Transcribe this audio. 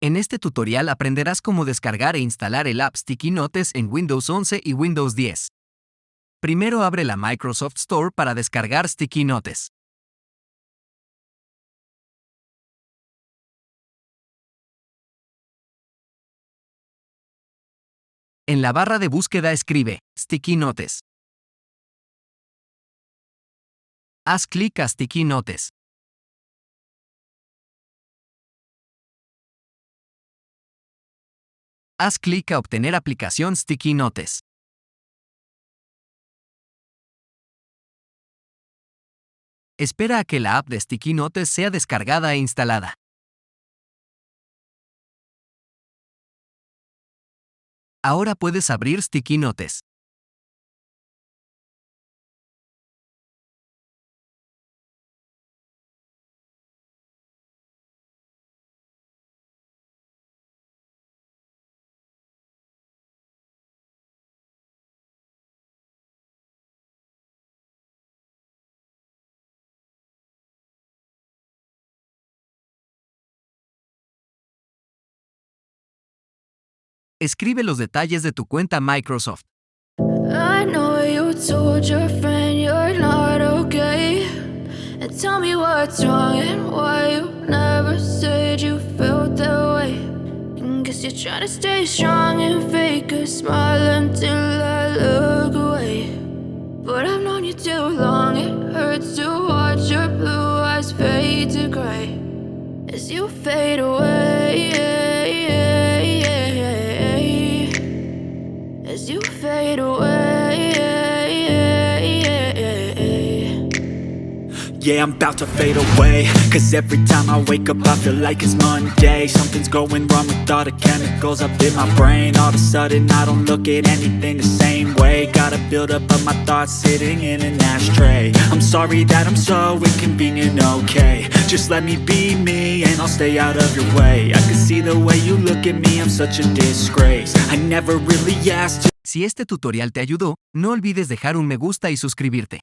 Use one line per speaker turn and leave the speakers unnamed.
En este tutorial aprenderás cómo descargar e instalar el app Sticky Notes en Windows 11 y Windows 10. Primero abre la Microsoft Store para descargar Sticky Notes. En la barra de búsqueda escribe Sticky Notes. Haz clic a Sticky Notes. Haz clic a obtener aplicación Sticky Notes. Espera a que la app de Sticky Notes sea descargada e instalada. Ahora puedes abrir Sticky Notes. Escribe los detalles de tu cuenta Microsoft.
I know you told your friend you're not okay. And tell me what's wrong and why you never said you felt that way. And guess you're trying to stay strong and fake a smile until I look away. But I've known you too long, it hurts to watch your blue eyes fade to gray as you fade away. As you fade away.
Yeah, I'm about to fade away. Cause every time I wake up I feel like it's Monday. Something's going wrong with all the chemicals up in my brain. All of a sudden I don't look at anything the same way. Got a buildup of my thoughts sitting in an ashtray. I'm sorry that I'm so inconvenient, okay. Just let me be me and I'll stay out of your way. I can see the way you look at me, I'm such a disgrace. I never really asked you.
Si este tutorial te ayudó, no olvides dejar un me gusta y suscribirte.